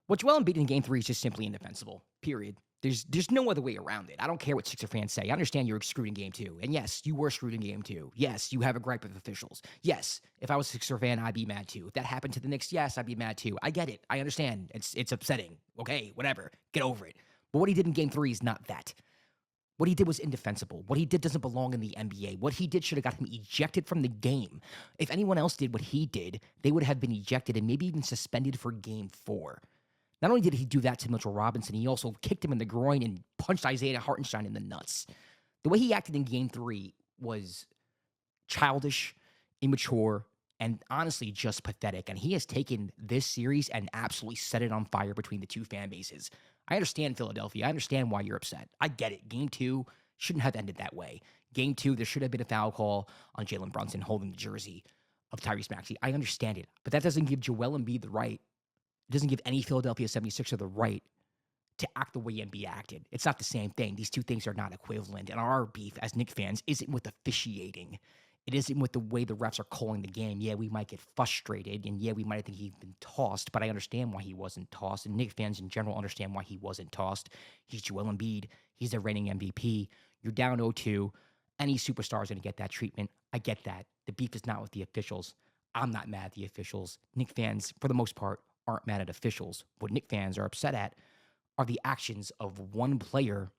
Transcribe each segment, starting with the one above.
What Joel Embiid in Game 3 is just simply indefensible, period. There's no other way around it. I don't care what Sixer fans say. I understand you're screwed in Game 2. And yes, you were screwed in Game 2. Yes, you have a gripe with officials. Yes, if I was a Sixer fan, I'd be mad too. If that happened to the Knicks, yes, I'd be mad too. I get it. I understand. It's upsetting. Okay, whatever. Get over it. But what he did in Game 3 is not that. What he did was indefensible. What he did doesn't belong in the NBA. What he did should have got him ejected from the game. If anyone else did what he did, they would have been ejected and maybe even suspended for Game 4. Not only did he do that to Mitchell Robinson, he also kicked him in the groin and punched Isaiah Hartenstein in the nuts. The way he acted in Game 3 was childish, immature, and honestly just pathetic. And he has taken this series and absolutely set it on fire between the two fan bases. I understand Philadelphia. I understand why you're upset. I get it. Game 2 shouldn't have ended that way. Game 2, there should have been a foul call on Jalen Brunson holding the jersey of Tyrese Maxey. I understand it. But that doesn't give Joel Embiid the right. It doesn't give any Philadelphia 76er the right to act the way Embiid acted. It's not the same thing. These two things are not equivalent. And our beef as Knicks fans isn't with officiating. It isn't with the way the refs are calling the game. Yeah, we might get frustrated, and yeah, we might think he's been tossed, but I understand why he wasn't tossed, and Knicks fans in general understand why he wasn't tossed. He's Joel Embiid. He's the reigning MVP. You're down 0-2. Any superstar is going to get that treatment. I get that. The beef is not with the officials. I'm not mad at the officials. Knicks fans, for the most part, aren't mad at officials. What Knicks fans are upset at are the actions of one player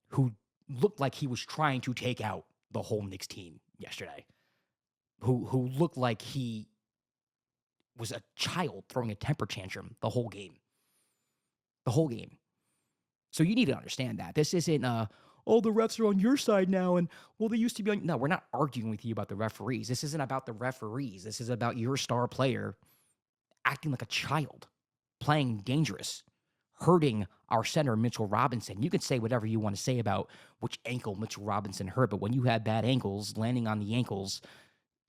who looked like he was trying to take out the whole Knicks team yesterday, who looked like he was a child throwing a temper tantrum the whole game. The whole game. So you need to understand that. This isn't, the refs are on your side now, and, well, they used to be on... No, we're not arguing with you about the referees. This isn't about the referees. This is about your star player acting like a child, playing dangerous, hurting our center, Mitchell Robinson. You can say whatever you want to say about which ankle Mitchell Robinson hurt, but when you have bad ankles, landing on the ankles,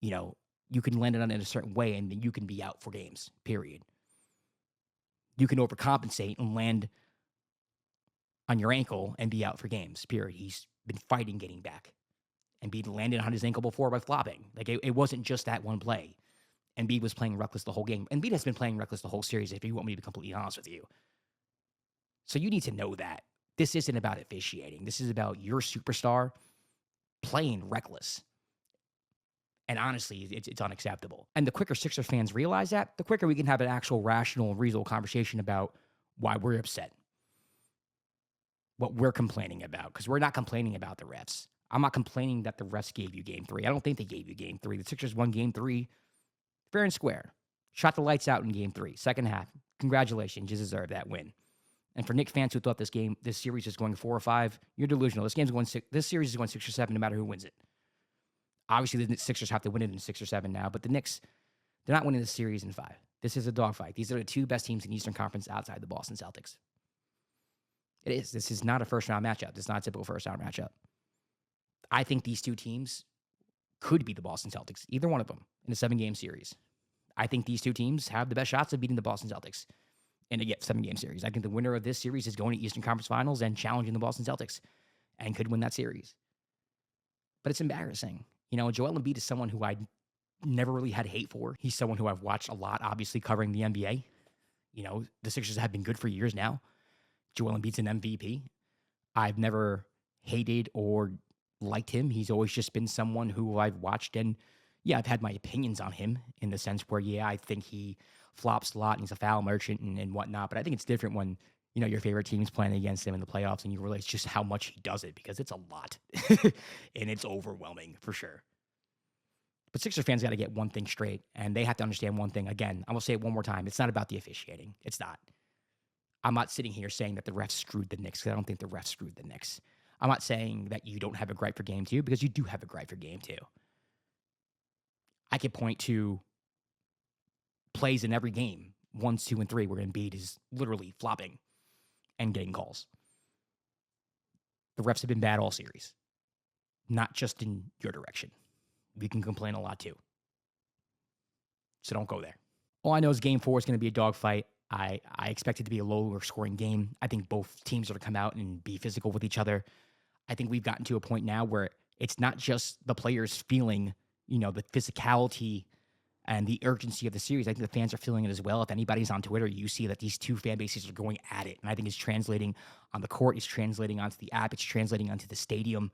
you can land it on it in a certain way, and then you can be out for games, period. You can overcompensate and land on your ankle and be out for games, period. He's been fighting getting back. Embiid landed on his ankle before by flopping. Like, it wasn't just that one play. Embiid was playing reckless the whole game. Embiid has been playing reckless the whole series, if you want me to be completely honest with you. So you need to know that. This isn't about officiating. This is about your superstar playing reckless. And honestly, it's unacceptable. And the quicker Sixers fans realize that, the quicker we can have an actual rational and reasonable conversation about why we're upset. What we're complaining about. Because we're not complaining about the refs. I'm not complaining that the refs gave you Game 3. I don't think they gave you Game 3. The Sixers won Game 3 fair and square. Shot the lights out in Game 3. Second half. Congratulations. You deserve that win. And for Knicks fans who thought this series is going 4 or 5, you're delusional. This series is going 6 or 7 no matter who wins it. Obviously, the Sixers have to win it in 6 or 7 now, but the Knicks, they're not winning this series in 5. This is a dogfight. These are the two best teams in the Eastern Conference outside the Boston Celtics. It is. This is not a first-round matchup. This is not a typical first-round matchup. I think these two teams could beat the Boston Celtics, either one of them, in a 7-game series. I think these two teams have the best shots of beating the Boston Celtics in a 7-game series. I think the winner of this series is going to Eastern Conference Finals and challenging the Boston Celtics and could win that series. But it's embarrassing. Joel Embiid is someone who I never really had hate for. He's someone who I've watched a lot, obviously, covering the NBA. The Sixers have been good for years now. Joel Embiid's an MVP. I've never hated or liked him. He's always just been someone who I've watched, and I've had my opinions on him in the sense where, I think he flops a lot and he's a foul merchant and whatnot, but I think it's different when, your favorite team's playing against him in the playoffs and you realize just how much he does it, because it's a lot and it's overwhelming for sure. But Sixers fans got to get one thing straight, and they have to understand one thing. Again, I'm going to say it one more time. It's not about the officiating. It's not. I'm not sitting here saying that the refs screwed the Knicks, because I don't think the refs screwed the Knicks. I'm not saying that you don't have a gripe for Game 2, because you do have a gripe for Game 2. I could point to plays in every game, 1, 2, and 3, where Embiid is literally flopping and getting calls. The refs have been bad all series, not just in your direction. We can complain a lot too. So don't go there. All I know is Game 4 is going to be a dogfight. I expect it to be a lower scoring game. I think both teams are going to come out and be physical with each other. I think we've gotten to a point now where it's not just the players feeling, the physicality and the urgency of the series. I think the fans are feeling it as well. If anybody's on Twitter, you see that these two fan bases are going at it. And I think it's translating on the court, it's translating onto the app, it's translating onto the stadium.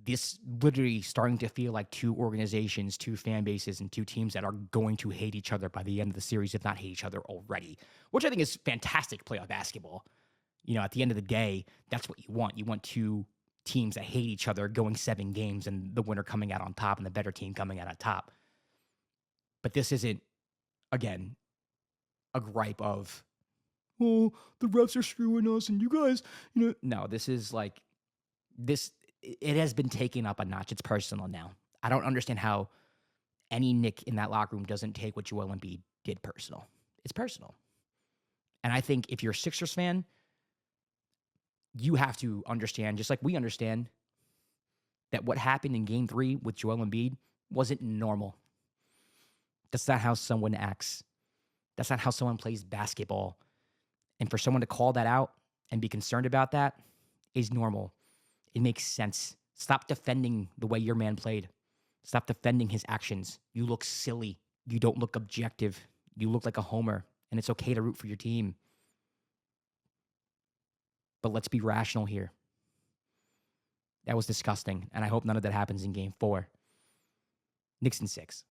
This literally starting to feel like two organizations, two fan bases, and two teams that are going to hate each other by the end of the series, if not hate each other already, which I think is fantastic playoff basketball. At the end of the day, that's what you want. You want two teams that hate each other going 7 games and the winner coming out on top and the better team coming out on top. But this isn't, again, a gripe of, oh, the refs are screwing us and you guys, No, this is like, it has been taken up a notch. It's personal now. I don't understand how any Knick in that locker room doesn't take what Joel Embiid did personal. It's personal. And I think if you're a Sixers fan, you have to understand, just like we understand, that what happened in Game 3 with Joel Embiid wasn't normal. That's not how someone acts. That's not how someone plays basketball. And for someone to call that out and be concerned about that is normal. It makes sense. Stop defending the way your man played. Stop defending his actions. You look silly. You don't look objective. You look like a homer, and it's okay to root for your team. But let's be rational here. That was disgusting, and I hope none of that happens in Game 4. Knicks in 6.